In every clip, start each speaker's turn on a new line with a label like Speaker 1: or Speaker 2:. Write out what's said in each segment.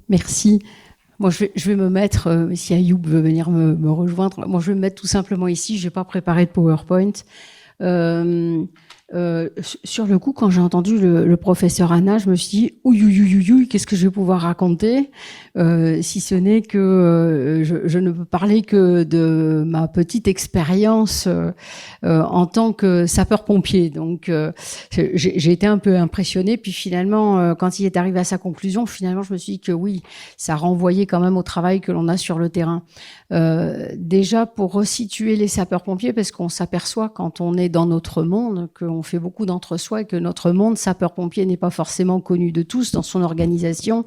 Speaker 1: Merci. Moi, je vais me mettre, si Ayoub veut venir me rejoindre, moi, je vais me mettre tout simplement ici. Je n'ai pas préparé de PowerPoint. Euh, sur le coup, quand j'ai entendu le professeur Anna, je me suis dit, ouïe, qu'est-ce que je vais pouvoir raconter, si ce n'est que je ne peux parler que de ma petite expérience en tant que sapeur-pompier. Donc, j'ai été un peu impressionnée. Puis finalement, quand il est arrivé à sa conclusion, finalement, je me suis dit que oui, ça renvoyait quand même au travail que l'on a sur le terrain. Déjà, pour resituer les sapeurs-pompiers, parce qu'on s'aperçoit quand on est dans notre monde, qu'on fait beaucoup d'entre-soi et que notre monde sapeur-pompier n'est pas forcément connu de tous dans son organisation.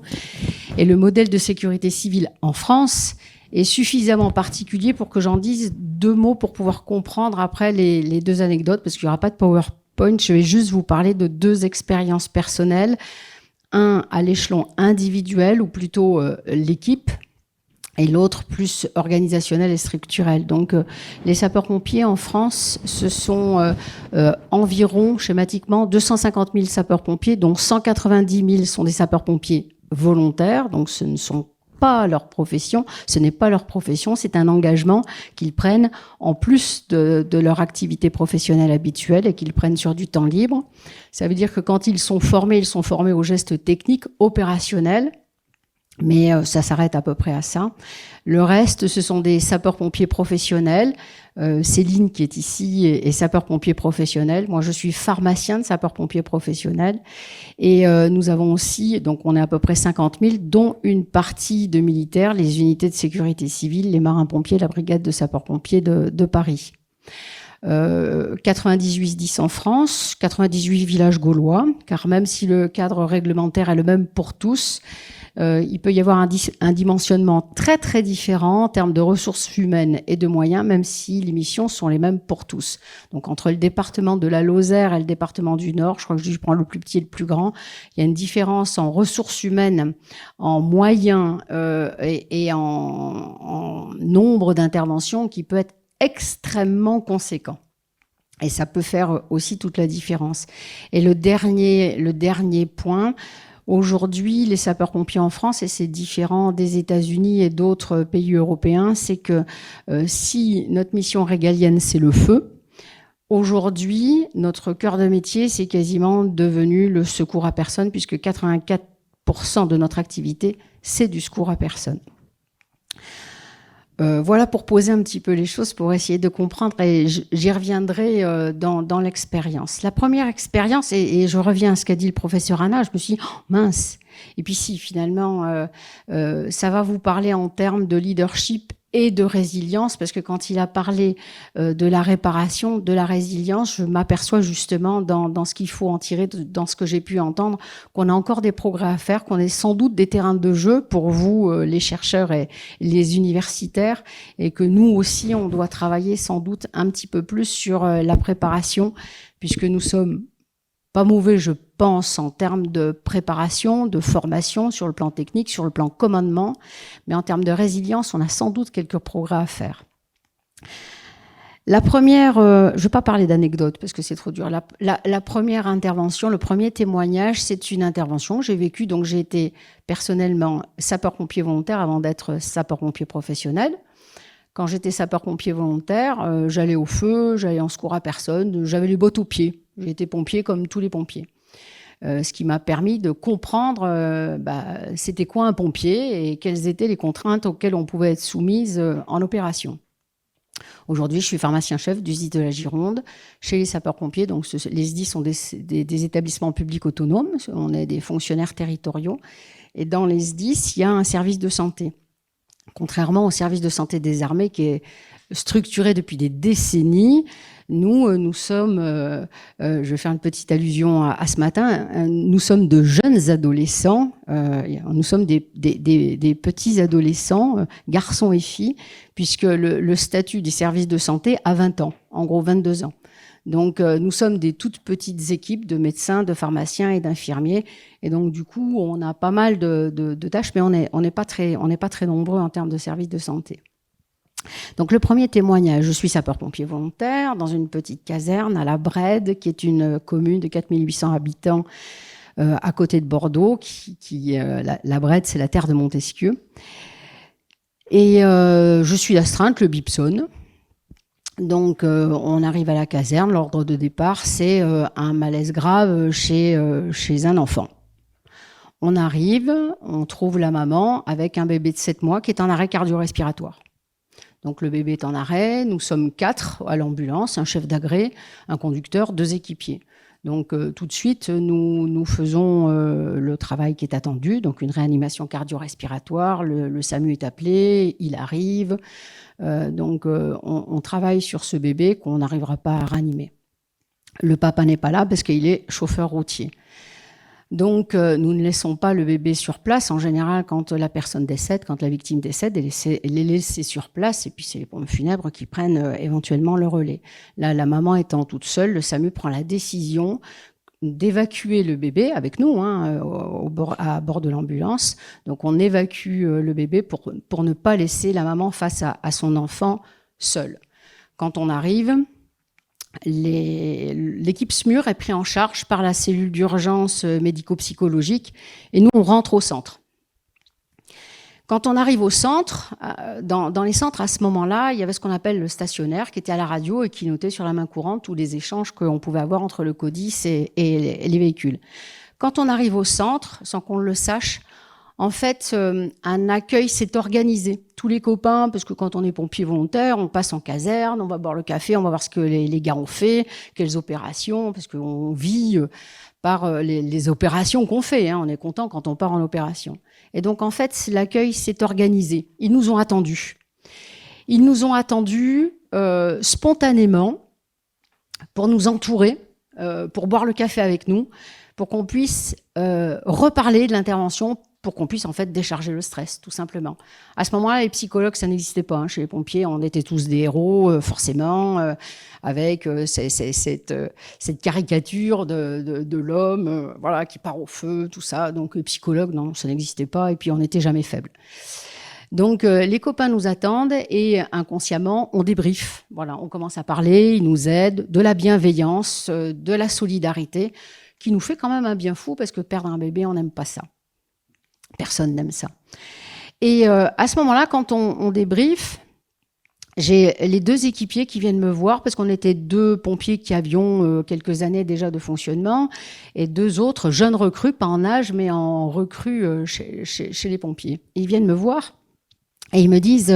Speaker 1: Et le modèle de sécurité civile en France est suffisamment particulier pour que j'en dise deux mots pour pouvoir comprendre après les deux anecdotes, parce qu'il n'y aura pas de PowerPoint. Je vais juste vous parler de deux expériences personnelles. Un à l'échelon individuel, ou plutôt l'équipe, et l'autre plus organisationnel et structurel. Donc, les sapeurs-pompiers en France, ce sont environ, schématiquement, 250 000 sapeurs-pompiers, dont 190 000 sont des sapeurs-pompiers volontaires, donc ce ne sont pas leur profession, ce n'est pas leur profession, c'est un engagement qu'ils prennent en plus de leur activité professionnelle habituelle et qu'ils prennent sur du temps libre. Ça veut dire que quand ils sont formés aux gestes techniques, opérationnels, mais ça s'arrête à peu près à ça. Le reste, ce sont des sapeurs-pompiers professionnels. Céline, qui est ici, est sapeur-pompier professionnel. Moi, je suis pharmacien de sapeur-pompier professionnel. Et nous avons aussi, donc on est à peu près 50 000, dont une partie de militaires, les unités de sécurité civile, les marins-pompiers, la brigade de sapeurs-pompiers de Paris. 98 en France, 98 villages gaulois, car même si le cadre réglementaire est le même pour tous, il peut y avoir un dimensionnement très très différent en termes de ressources humaines et de moyens, même si les missions sont les mêmes pour tous. Donc entre le département de la Lozère et le département du Nord, je crois que je prends le plus petit et le plus grand, il y a une différence en ressources humaines, en moyens et en nombre d'interventions qui peut être extrêmement conséquent. Et ça peut faire aussi toute la différence. Et le dernier point, aujourd'hui, les sapeurs-pompiers en France, et c'est différent des États-Unis et d'autres pays européens, c'est que si notre mission régalienne, c'est le feu, aujourd'hui, notre cœur de métier, c'est quasiment devenu le secours à personne, puisque 84% de notre activité, c'est du secours à personne. Voilà pour poser un petit peu les choses, pour essayer de comprendre, et j'y reviendrai dans l'expérience. La première expérience, et je reviens à ce qu'a dit le professeur Anna, je me suis dit, oh, mince. Et puis si, finalement, ça va vous parler en termes de leadership et de résilience, parce que quand il a parlé de la réparation, de la résilience, je m'aperçois justement dans ce qu'il faut en tirer, dans ce que j'ai pu entendre, qu'on a encore des progrès à faire, qu'on est sans doute des terrains de jeu pour vous, les chercheurs et les universitaires, et que nous aussi, on doit travailler sans doute un petit peu plus sur la préparation, puisque nous sommes pas mauvais, je pense, en termes de préparation, de formation, sur le plan technique, sur le plan commandement, mais en termes de résilience, on a sans doute quelques progrès à faire. La première, je ne vais pas parler d'anecdote parce que c'est trop dur. La première intervention, le premier témoignage, c'est une intervention. J'ai vécu, donc j'ai été personnellement sapeur-pompier volontaire avant d'être sapeur-pompier professionnel. Quand j'étais sapeur-pompier volontaire, j'allais au feu, j'allais en secours à personne, j'avais les bottes aux pieds. J'ai été pompier comme tous les pompiers. Ce qui m'a permis de comprendre c'était quoi un pompier et quelles étaient les contraintes auxquelles on pouvait être soumise en opération. Aujourd'hui, je suis pharmacien-chef du SDIS de la Gironde, chez les sapeurs-pompiers. Donc, les SDIS sont des établissements publics autonomes. On est des fonctionnaires territoriaux. Et dans les SDIS, il y a un service de santé. Contrairement au service de santé des armées qui est structuré depuis des décennies, nous sommes, je vais faire une petite allusion à ce matin, nous sommes de jeunes adolescents, nous sommes des petits adolescents, garçons et filles, puisque le statut des services de santé a 20 ans, en gros 22 ans. Donc, nous sommes des toutes petites équipes de médecins, de pharmaciens et d'infirmiers. Et donc, du coup, on a pas mal de tâches, mais on n'est pas très nombreux en termes de services de santé. Donc, le premier témoignage, je suis sapeur-pompier volontaire dans une petite caserne à La Brède, qui est une commune de 4800 habitants à côté de Bordeaux, la Brette, c'est la terre de Montesquieu. Et je suis d'astreinte, le BIP sonne. Donc, on arrive à la caserne. L'ordre de départ, c'est un malaise grave chez un enfant. On arrive, on trouve la maman avec un bébé de 7 mois qui est en arrêt cardio-respiratoire. Donc, le bébé est en arrêt. Nous sommes 4 à l'ambulance, un chef d'agré, un conducteur, 2 équipiers. Donc, tout de suite, nous faisons le travail qui est attendu, donc une réanimation cardio-respiratoire. Le SAMU est appelé, il arrive. On travaille sur ce bébé qu'on n'arrivera pas à réanimer. Le papa n'est pas là parce qu'il est chauffeur routier. Donc, nous ne laissons pas le bébé sur place. En général, quand la personne décède, quand la victime décède, elle est laissée sur place et puis c'est les pompes funèbres qui prennent éventuellement le relais. Là, la maman étant toute seule, le SAMU prend la décision d'évacuer le bébé avec nous à bord de l'ambulance. Donc, on évacue le bébé pour ne pas laisser la maman face à son enfant seule. Quand on arrive, l'équipe SMUR est prise en charge par la cellule d'urgence médico-psychologique et nous, on rentre au centre. Quand on arrive au centre, dans les centres, à ce moment-là, il y avait ce qu'on appelle le stationnaire qui était à la radio et qui notait sur la main courante tous les échanges qu'on pouvait avoir entre le CODIS et les véhicules. Quand on arrive au centre, sans qu'on le sache, en fait, un accueil s'est organisé. Tous les copains, parce que quand on est pompier volontaire, on passe en caserne, on va boire le café, on va voir ce que les gars ont fait, quelles opérations, parce qu'on vit par les opérations qu'on fait. On est content quand on part en opération. Et donc, en fait, l'accueil s'est organisé. Ils nous ont attendus. Ils nous ont attendus spontanément pour nous entourer, pour boire le café avec nous, pour qu'on puisse reparler de l'intervention, pour qu'on puisse en fait décharger le stress, tout simplement. À ce moment-là, les psychologues, ça n'existait pas. Chez les pompiers, on était tous des héros, forcément, avec cette caricature de l'homme, voilà, qui part au feu, tout ça. Donc les psychologues, non, ça n'existait pas. Et puis on n'était jamais faibles. Donc les copains nous attendent et inconsciemment, on débriefe. Voilà, on commence à parler, ils nous aident, de la bienveillance, de la solidarité, qui nous fait quand même un bien fou parce que perdre un bébé, on n'aime pas ça. Personne n'aime ça. Et à ce moment-là, quand on débriefe, j'ai les 2 équipiers qui viennent me voir parce qu'on était 2 pompiers qui avions quelques années déjà de fonctionnement et 2 autres jeunes recrues, pas en âge, mais en recrues chez les pompiers. Ils viennent me voir et ils me disent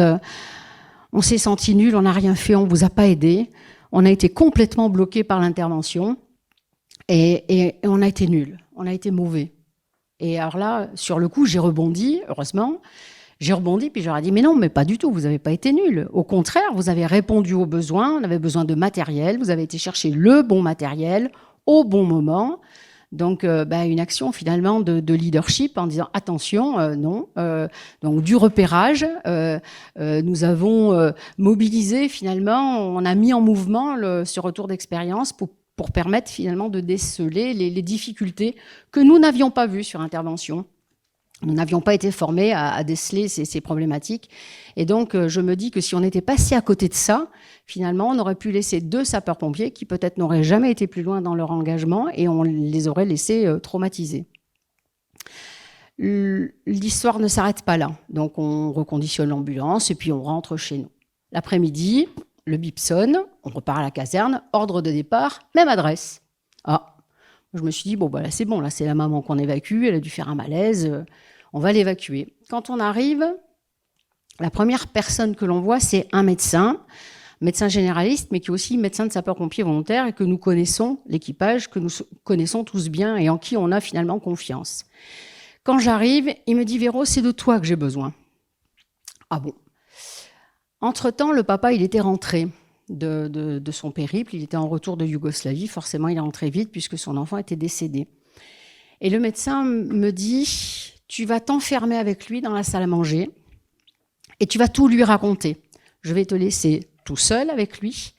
Speaker 1: on s'est senti nul, on n'a rien fait, on vous a pas aidé, on a été complètement bloqué par l'intervention et on a été nul, on a été mauvais. Et alors là, sur le coup, j'ai rebondi, heureusement. J'ai rebondi, puis j'aurais dit, mais non, mais pas du tout, vous n'avez pas été nul. Au contraire, vous avez répondu aux besoins, on avait besoin de matériel, vous avez été chercher le bon matériel au bon moment. Donc, une action finalement de leadership en disant, attention, non. Donc, du repérage, nous avons mobilisé finalement, on a mis en mouvement ce retour d'expérience pour permettre finalement de déceler les difficultés que nous n'avions pas vues sur intervention. Nous n'avions pas été formés à déceler ces problématiques. Et donc, je me dis que si on était passé à côté de ça, finalement, on aurait pu laisser 2 sapeurs-pompiers qui peut-être n'auraient jamais été plus loin dans leur engagement et on les aurait laissés traumatisés. L'histoire ne s'arrête pas là. Donc, on reconditionne l'ambulance et puis on rentre chez nous. L'après-midi, le bip sonne, on repart à la caserne, ordre de départ, même adresse. Ah, je me suis dit, là c'est bon, là c'est la maman qu'on évacue, elle a dû faire un malaise, on va l'évacuer. Quand on arrive, la première personne que l'on voit, c'est un médecin généraliste, mais qui est aussi médecin de sapeur-pompier volontaire et que nous connaissons, l'équipage, que nous connaissons tous bien et en qui on a finalement confiance. Quand j'arrive, il me dit, Véro, c'est de toi que j'ai besoin. Ah bon. Entre-temps, le papa, il était rentré de son périple, il était en retour de Yougoslavie, forcément il est rentré vite puisque son enfant était décédé. Et le médecin me dit, tu vas t'enfermer avec lui dans la salle à manger et tu vas tout lui raconter. Je vais te laisser tout seul avec lui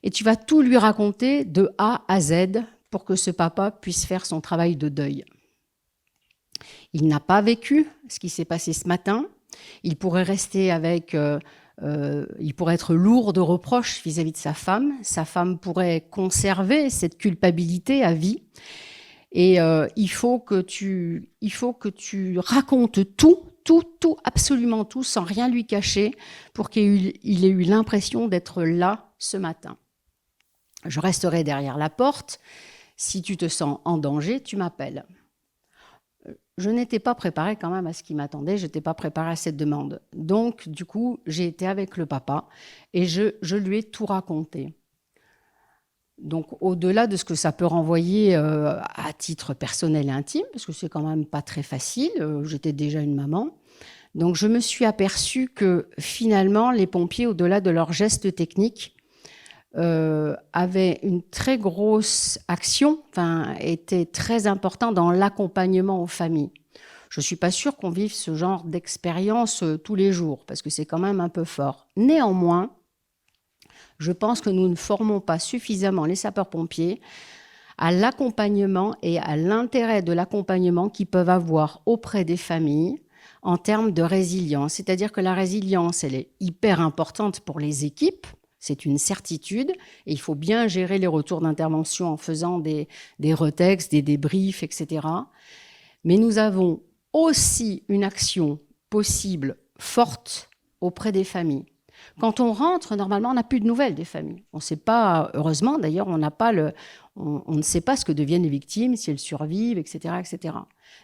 Speaker 1: et tu vas tout lui raconter de A à Z pour que ce papa puisse faire son travail de deuil. Il n'a pas vécu ce qui s'est passé ce matin, il pourrait rester avec... il pourrait être lourd de reproches vis-à-vis de sa femme pourrait conserver cette culpabilité à vie. Et il faut que tu racontes tout, absolument tout, sans rien lui cacher, pour qu'il ait eu l'impression d'être là ce matin. Je resterai derrière la porte. Si tu te sens en danger, tu m'appelles. Je n'étais pas préparée quand même à ce qui m'attendait, je n'étais pas préparée à cette demande. Donc, du coup, j'ai été avec le papa et je lui ai tout raconté. Donc, au-delà de ce que ça peut renvoyer à titre personnel et intime, parce que c'est quand même pas très facile, j'étais déjà une maman. Donc, je me suis aperçue que finalement, les pompiers, au-delà de leurs gestes techniques, avaient une très grosse action, étaient très importants dans l'accompagnement aux familles. Je ne suis pas sûre qu'on vive ce genre d'expérience tous les jours, parce que c'est quand même un peu fort. Néanmoins, je pense que nous ne formons pas suffisamment les sapeurs-pompiers à l'accompagnement et à l'intérêt de l'accompagnement qu'ils peuvent avoir auprès des familles en termes de résilience. C'est-à-dire que la résilience, elle est hyper importante pour les équipes, c'est une certitude, et il faut bien gérer les retours d'intervention en faisant des retextes, des débriefs, etc. Mais nous avons aussi une action possible, forte, auprès des familles. Quand on rentre, normalement, on n'a plus de nouvelles des familles. On ne sait pas, heureusement d'ailleurs, on ne sait pas ce que deviennent les victimes, si elles survivent, etc. etc.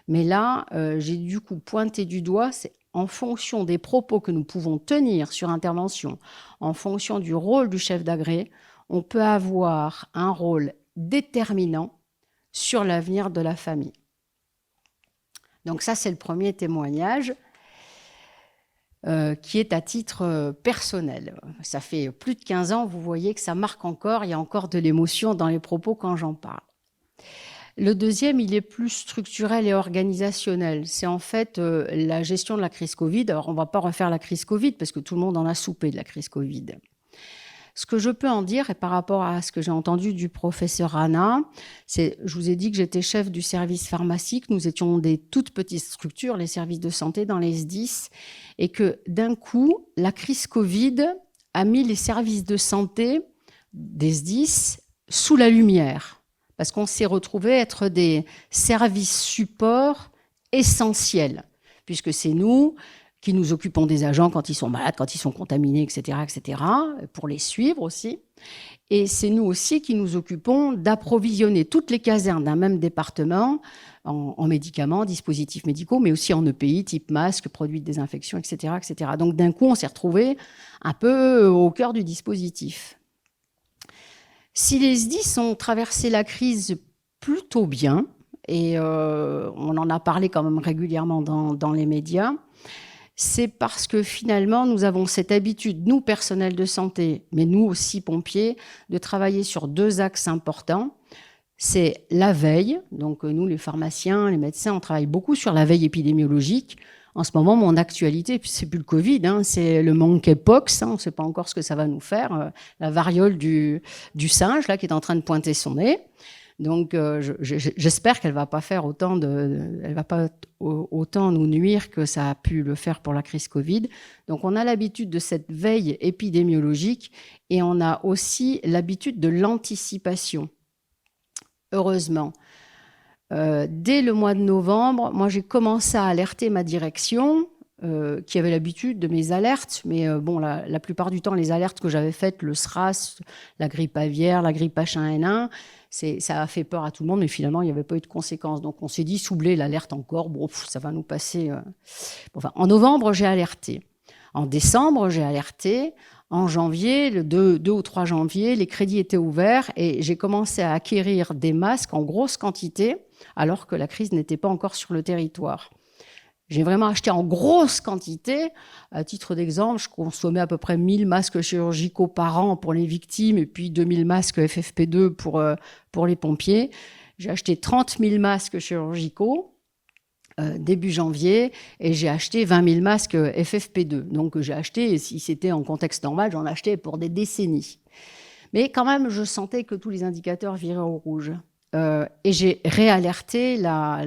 Speaker 1: Mais là, j'ai du coup pointé du doigt, c'est en fonction des propos que nous pouvons tenir sur intervention, en fonction du rôle du chef d'agré, on peut avoir un rôle déterminant sur l'avenir de la famille. Donc ça, c'est le premier témoignage qui est à titre personnel. Ça fait plus de 15 ans, vous voyez que ça marque encore, il y a encore de l'émotion dans les propos quand j'en parle. Le deuxième, il est plus structurel et organisationnel. C'est en fait la gestion de la crise Covid. Alors, on ne va pas refaire la crise Covid parce que tout le monde en a soupé de la crise Covid. Ce que je peux en dire, et par rapport à ce que j'ai entendu du professeur Anna, je vous ai dit que j'étais chef du service pharmacique. Nous étions des toutes petites structures, les services de santé dans les SDIS, et que d'un coup, la crise Covid a mis les services de santé des SDIS sous la lumière. Parce qu'on s'est retrouvé être des services supports essentiels, puisque c'est nous qui nous occupons des agents quand ils sont malades, quand ils sont contaminés, etc., pour les suivre aussi. Et c'est nous aussi qui nous occupons d'approvisionner toutes les casernes d'un même département en médicaments, dispositifs médicaux, mais aussi en EPI, type masque, produits de désinfection, etc., etc. Donc d'un coup, on s'est retrouvé un peu au cœur du dispositif. Si les SDIS ont traversé la crise plutôt bien, et on en a parlé quand même régulièrement dans les médias, c'est parce que finalement, nous avons cette habitude, nous, personnels de santé, mais nous aussi, pompiers, de travailler sur deux axes importants. C'est la veille, donc nous, les pharmaciens, les médecins, on travaille beaucoup sur la veille épidémiologique. En ce moment, mon actualité, c'est plus le Covid, c'est le monkeypox, on ne sait pas encore ce que ça va nous faire, la variole du singe là, qui est en train de pointer son nez. Donc, j'espère qu'elle ne va pas faire elle va pas autant nous nuire que ça a pu le faire pour la crise Covid. Donc, on a l'habitude de cette veille épidémiologique et on a aussi l'habitude de l'anticipation. Heureusement. Dès le mois de novembre, moi, j'ai commencé à alerter ma direction, qui avait l'habitude de mes alertes, mais bon, la plupart du temps, les alertes que j'avais faites, le SRAS, la grippe aviaire, la grippe H1N1, ça a fait peur à tout le monde, mais finalement, il n'y avait pas eu de conséquences. Donc, on s'est dit, soubler l'alerte encore, bon, ça va nous passer. Enfin, en novembre, j'ai alerté. En décembre, j'ai alerté. En janvier, le 2 ou 3 janvier, les crédits étaient ouverts et j'ai commencé à acquérir des masques en grosse quantité, alors que la crise n'était pas encore sur le territoire. J'ai vraiment acheté en grosse quantité. À titre d'exemple, je consommais à peu près 1000 masques chirurgicaux par an pour les victimes et puis 2000 masques FFP2 pour les pompiers. J'ai acheté 30 000 masques chirurgicaux début janvier et j'ai acheté 20 000 masques FFP2. Donc j'ai acheté, si c'était en contexte normal, j'en achetais pour des décennies. Mais quand même, je sentais que tous les indicateurs viraient au rouge. Et j'ai réalerté la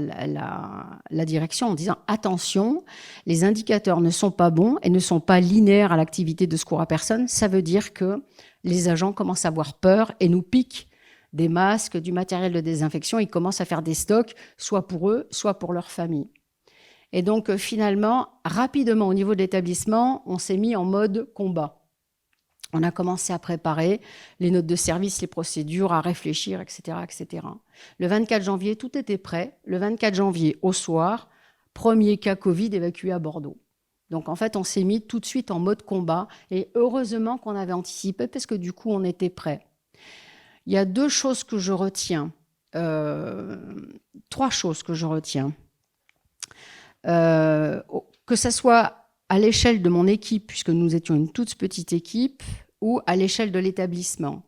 Speaker 1: direction en disant « Attention, les indicateurs ne sont pas bons et ne sont pas linéaires à l'activité de secours à personne. Ça veut dire que les agents commencent à avoir peur et nous piquent des masques, du matériel de désinfection. Ils commencent à faire des stocks, soit pour eux, soit pour leur famille. Et donc, finalement, rapidement, au niveau de l'établissement, on s'est mis en mode combat. On a commencé à préparer les notes de service, les procédures, à réfléchir, etc., etc. Le 24 janvier, tout était prêt. Le 24 janvier, au soir, premier cas Covid évacué à Bordeaux. Donc, en fait, on s'est mis tout de suite en mode combat. Et heureusement qu'on avait anticipé parce que du coup, on était prêt. Il y a deux choses que je retiens. Trois choses que je retiens. Que ça soit à l'échelle de mon équipe, puisque nous étions une toute petite équipe, ou à l'échelle de l'établissement.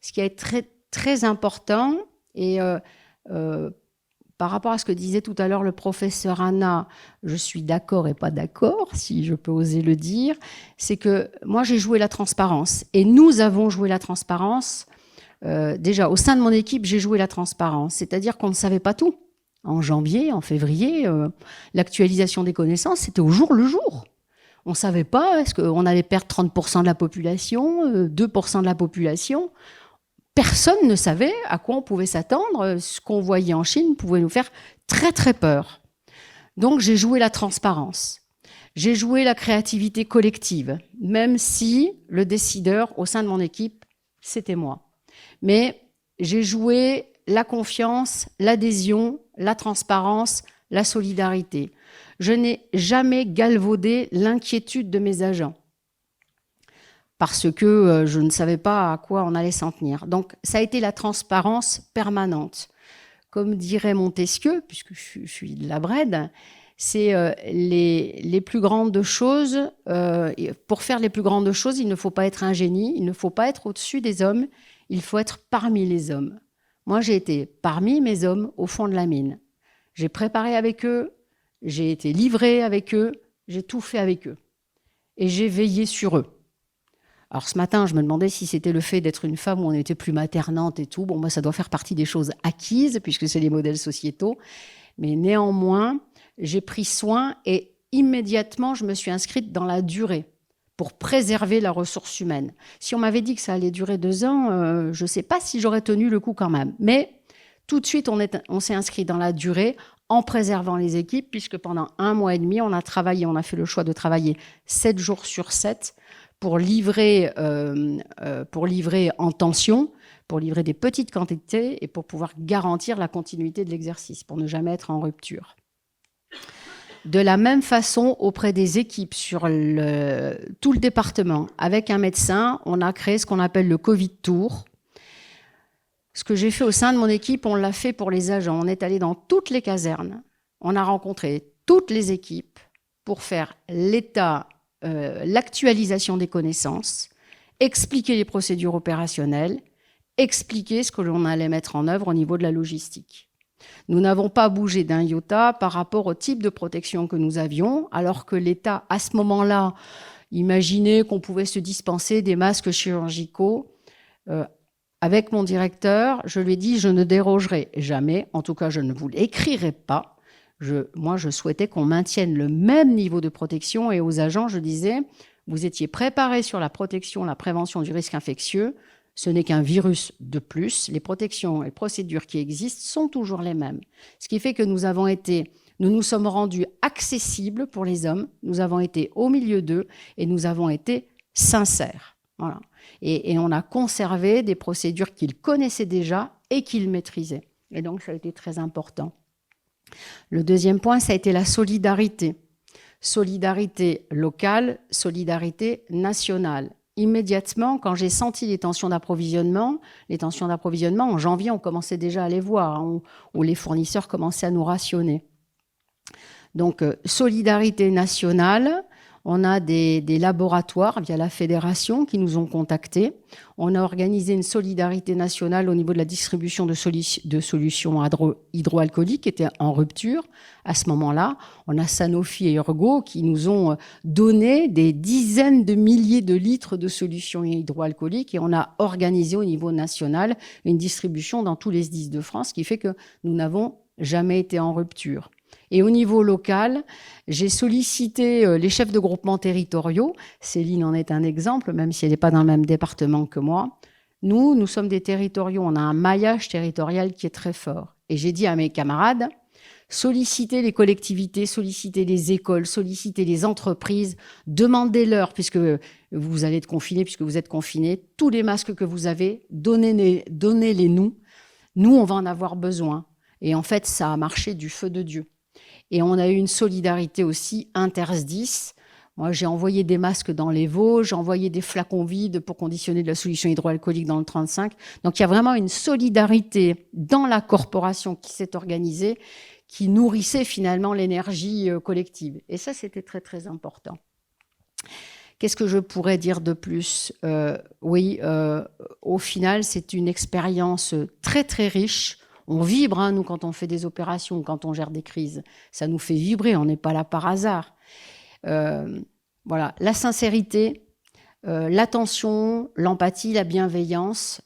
Speaker 1: Ce qui est très, très important, et par rapport à ce que disait tout à l'heure le professeur Anna, je suis d'accord et pas d'accord, si je peux oser le dire, c'est que moi j'ai joué la transparence, et nous avons joué la transparence. Déjà, au sein de mon équipe, j'ai joué la transparence, c'est-à-dire qu'on ne savait pas tout. En janvier, en février, l'actualisation des connaissances, c'était au jour le jour. On ne savait pas, est-ce qu'on allait perdre 30% de la population, 2% de la population. Personne ne savait à quoi on pouvait s'attendre. Ce qu'on voyait en Chine pouvait nous faire très, très peur. Donc, j'ai joué la transparence. J'ai joué la créativité collective, même si le décideur au sein de mon équipe, c'était moi. Mais j'ai joué la confiance, l'adhésion, la transparence, la solidarité. Je n'ai jamais galvaudé l'inquiétude de mes agents parce que je ne savais pas à quoi on allait s'en tenir. Donc, ça a été la transparence permanente. Comme dirait Montesquieu, puisque je suis de la Brède, c'est les plus grandes choses. Pour faire les plus grandes choses, il ne faut pas être un génie, il ne faut pas être au-dessus des hommes, il faut être parmi les hommes. Moi, j'ai été parmi mes hommes au fond de la mine. J'ai préparé avec eux, j'ai été livrée avec eux, j'ai tout fait avec eux. Et j'ai veillé sur eux. Alors ce matin, je me demandais si c'était le fait d'être une femme où on était plus maternante et tout. Bon, moi, ça doit faire partie des choses acquises, puisque c'est les modèles sociétaux. Mais néanmoins, j'ai pris soin et immédiatement, je me suis inscrite dans la durée pour préserver la ressource humaine. Si on m'avait dit que ça allait durer 2 ans, je ne sais pas si j'aurais tenu le coup quand même. Mais tout de suite, on s'est inscrit dans la durée en préservant les équipes, puisque pendant 1 mois et demi, on a fait le choix de travailler 7 jours sur 7 pour livrer en tension, pour livrer des petites quantités et pour pouvoir garantir la continuité de l'exercice, pour ne jamais être en rupture. De la même façon, auprès des équipes sur tout le département, avec un médecin, on a créé ce qu'on appelle le Covid Tour. Ce que j'ai fait au sein de mon équipe, on l'a fait pour les agents. On est allé dans toutes les casernes. On a rencontré toutes les équipes pour faire l'actualisation des connaissances, expliquer les procédures opérationnelles, expliquer ce que l'on allait mettre en œuvre au niveau de la logistique. Nous n'avons pas bougé d'un iota par rapport au type de protection que nous avions, alors que l'État, à ce moment-là, imaginait qu'on pouvait se dispenser des masques chirurgicaux. Avec mon directeur, je lui ai dit, je ne dérogerai jamais, en tout cas, je ne vous l'écrirai pas. Moi, je souhaitais qu'on maintienne le même niveau de protection et aux agents, je disais, vous étiez préparés sur la protection, la prévention du risque infectieux, ce n'est qu'un virus de plus. Les protections et procédures qui existent sont toujours les mêmes. Ce qui fait que nous nous sommes rendus accessibles pour les hommes, nous avons été au milieu d'eux et nous avons été sincères. Voilà. Et on a conservé des procédures qu'ils connaissaient déjà et qu'ils maîtrisaient. Et donc, ça a été très important. Le deuxième point, ça a été la solidarité. Solidarité locale, solidarité nationale. Immédiatement, quand j'ai senti les tensions d'approvisionnement, en janvier, on commençait déjà à les voir, hein, où les fournisseurs commençaient à nous rationner. Donc, solidarité nationale, on a des laboratoires via la fédération qui nous ont contactés. On a organisé une solidarité nationale au niveau de la distribution de solutions hydroalcooliques qui étaient en rupture. À ce moment-là, on a Sanofi et Ergo qui nous ont donné des dizaines de milliers de litres de solutions hydroalcooliques et on a organisé au niveau national une distribution dans tous les SDIS de France, ce qui fait que nous n'avons jamais été en rupture. Et au niveau local, j'ai sollicité les chefs de groupements territoriaux. Céline en est un exemple, même si elle n'est pas dans le même département que moi. Nous sommes des territoriaux, on a un maillage territorial qui est très fort. Et j'ai dit à mes camarades, sollicitez les collectivités, sollicitez les écoles, sollicitez les entreprises, demandez-leur, puisque vous allez être confinés, puisque vous êtes confinés, tous les masques que vous avez, donnez-les nous. Nous, on va en avoir besoin. Et en fait, ça a marché du feu de Dieu. Et on a eu une solidarité aussi inter-SDIS. Moi, j'ai envoyé des masques dans les Vosges, j'ai envoyé des flacons vides pour conditionner de la solution hydroalcoolique dans le 35. Donc, il y a vraiment une solidarité dans la corporation qui s'est organisée, qui nourrissait finalement l'énergie collective. Et ça, c'était très, très important. Qu'est-ce que je pourrais dire de plus ? Au final, c'est une expérience très, très riche. On vibre, nous, quand on fait des opérations, quand on gère des crises. Ça nous fait vibrer, on n'est pas là par hasard. Voilà, la sincérité, l'attention, l'empathie, la bienveillance,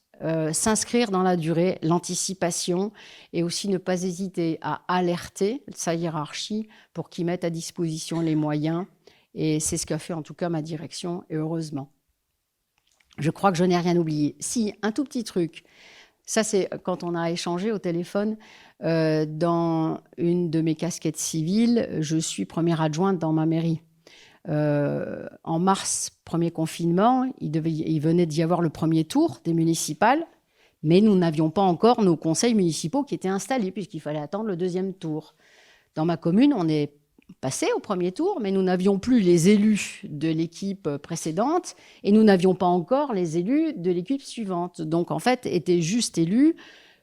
Speaker 1: s'inscrire dans la durée, l'anticipation et aussi ne pas hésiter à alerter sa hiérarchie pour qu'ils mettent à disposition les moyens. Et c'est ce qu'a fait en tout cas ma direction, et heureusement. Je crois que je n'ai rien oublié. Si, un tout petit truc. Ça, c'est quand on a échangé au téléphone. Dans une de mes casquettes civiles, je suis première adjointe dans ma mairie. En mars, premier confinement, il venait d'y avoir le premier tour des municipales, mais nous n'avions pas encore nos conseils municipaux qui étaient installés, puisqu'il fallait attendre le deuxième tour. Dans ma commune, on est passé au premier tour, mais nous n'avions plus les élus de l'équipe précédente et nous n'avions pas encore les élus de l'équipe suivante. Donc, en fait, étaient juste élus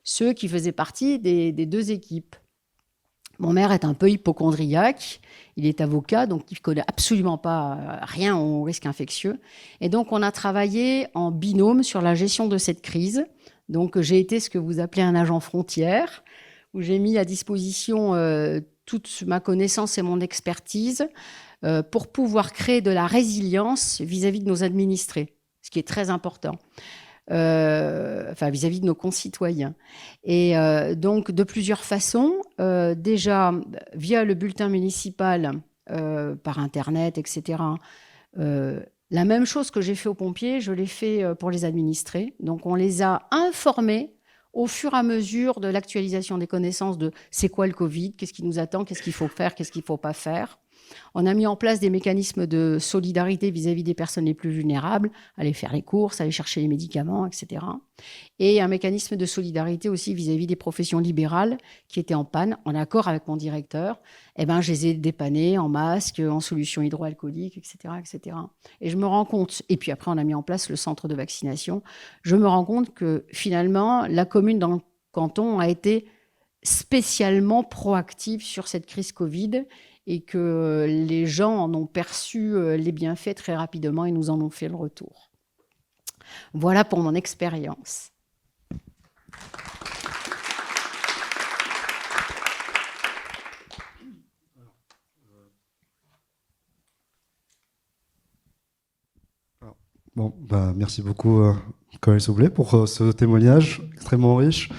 Speaker 1: ceux qui faisaient partie des deux équipes. Mon maire est un peu hypocondriaque, il est avocat, donc il ne connaît absolument pas rien au risque infectieux. Et donc, on a travaillé en binôme sur la gestion de cette crise. Donc, j'ai été ce que vous appelez un agent frontière, où j'ai mis à disposition toute ma connaissance et mon expertise pour pouvoir créer de la résilience vis-à-vis de nos administrés, ce qui est très important. Vis-à-vis de nos concitoyens. Et donc, de plusieurs façons, déjà via le bulletin municipal, par Internet, etc. La même chose que j'ai fait aux pompiers, je l'ai fait pour les administrés. Donc, on les a informés au fur et à mesure de l'actualisation des connaissances de c'est quoi le Covid, qu'est-ce qui nous attend, qu'est-ce qu'il faut faire, qu'est-ce qu'il ne faut pas faire. On a mis en place des mécanismes de solidarité vis-à-vis des personnes les plus vulnérables, aller faire les courses, aller chercher les médicaments, etc. Et un mécanisme de solidarité aussi vis-à-vis des professions libérales qui étaient en panne, en accord avec mon directeur. Je les ai dépannés en masques, en solutions hydroalcooliques, etc., etc. Et je me rends compte, et puis après on a mis en place le centre de vaccination, je me rends compte que finalement la commune dans le canton a été spécialement proactive sur cette crise Covid et que les gens en ont perçu les bienfaits très rapidement et nous en ont fait le retour. Voilà pour mon expérience.
Speaker 2: Merci beaucoup, Coëlle Soublé, pour ce témoignage extrêmement riche.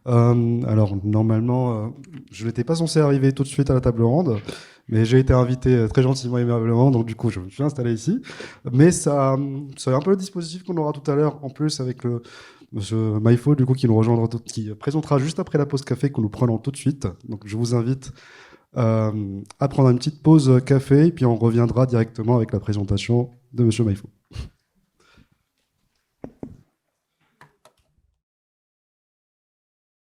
Speaker 2: Alors, normalement, je n'étais pas censé arriver tout de suite à la table ronde, mais j'ai été invité très gentiment et aimablement, donc du coup, je me suis installé ici. Mais ça c'est un peu le dispositif qu'on aura tout à l'heure, en plus, avec monsieur Maïfo, du coup, qui nous rejoindra, qui présentera juste après la pause café que nous prenons tout de suite. Donc, je vous invite à prendre une petite pause café, et puis on reviendra directement avec la présentation de monsieur Maïfo.